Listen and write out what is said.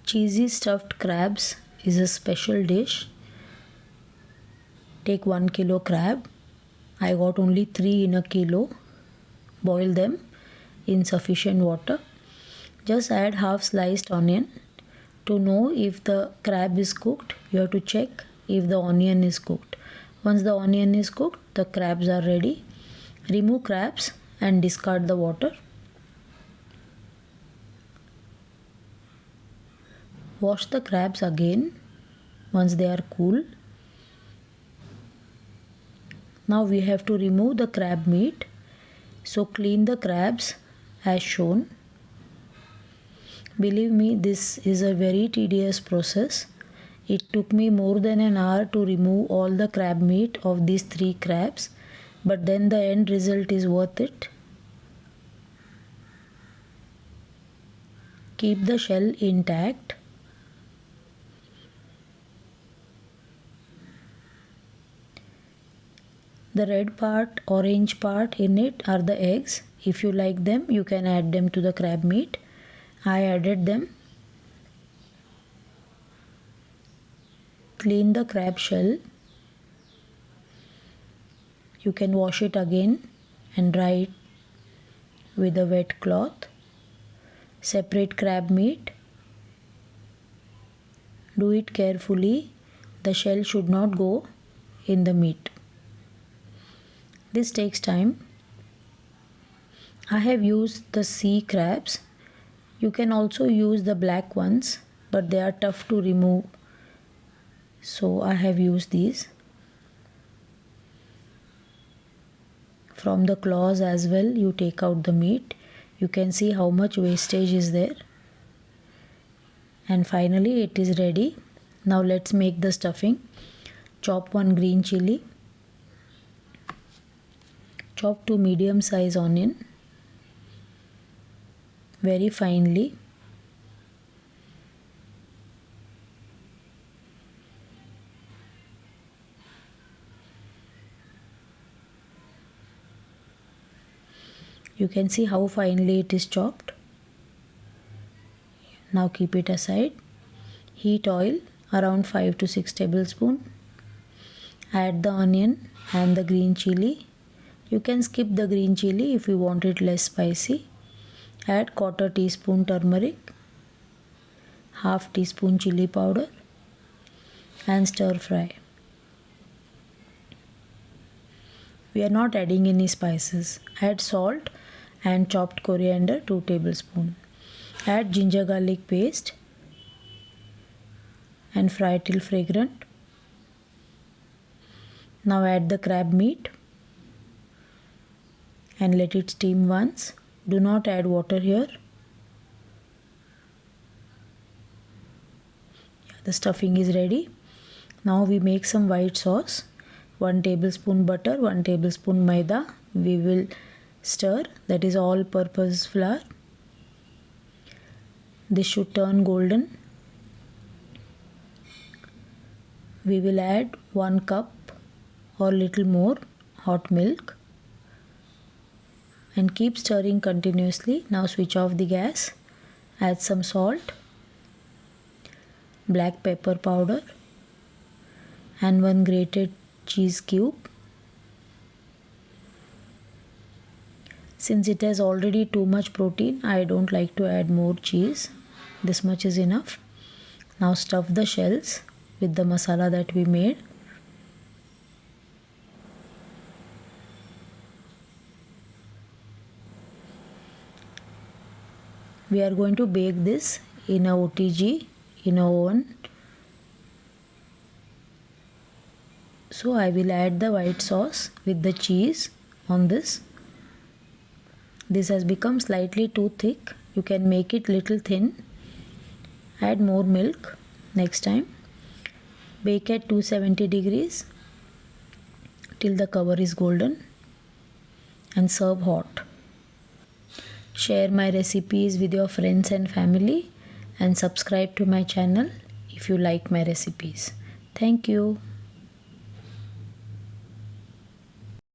Cheesy stuffed crabs is a special dish. Take 1 kilo crab. I got only 3 in a kilo. Boil them in sufficient water. Just add half sliced onion. To know if the crab is cooked, you have to check if the onion is cooked. Once the onion is cooked, the crabs are ready. Remove crabs and discard the water. Wash the crabs again once they are cool. Now we have to remove the crab meat. So clean the crabs as shown. Believe me, this is a very tedious process. It took me more than an hour to remove all the crab meat of these 3 crabs, but then the end result is worth it. Keep the shell intact. The red part, orange part in it are the eggs. If you like them, you can add them to the crab meat. I added them. Clean the crab shell. You can wash it again and dry it with a wet cloth. Separate crab meat. Do it carefully. The shell should not go in the meat. This takes time. I have used the sea crabs. You can also use the black ones, but they are tough to remove. So I have used these. From the claws as well, you take out the meat. You can see how much wastage is there. And finally it is ready. Now let's make the stuffing. Chop 1 green chilli. Chop 2 medium size onion very finely. You can see how finely it is chopped. Now keep it aside. Heat oil around 5 to 6 tablespoons. Add the onion and the green chilli. You can skip the green chilli if you want it less spicy. Add 1/4 teaspoon turmeric, 1/2 teaspoon chilli powder and stir fry. We are not adding any spices. Add salt and chopped coriander 2 tablespoons. Add ginger garlic paste and fry till fragrant. Now add the crab meat and let it steam once. Do not add water here. The stuffing is ready. Now we make some white sauce. 1 tablespoon butter, 1 tablespoon maida. We will stir. That is all purpose flour. This should turn golden. We will add 1 cup or little more hot milk and keep stirring continuously. Now switch off the gas. Add some salt, black pepper powder and 1 grated cheese cube. Since it has already too much protein, I don't like to add more cheese. This much is enough. Now stuff the shells with the masala that we made. We are going to bake this in a OTG, in a oven. So I will add the white sauce with the cheese on this. This has become slightly too thick. You can make it little thin. Add more milk next time. Bake at 270 degrees till the cover is golden and serve hot. Share my recipes with your friends and family and subscribe to my channel if you like my recipes. Thank you.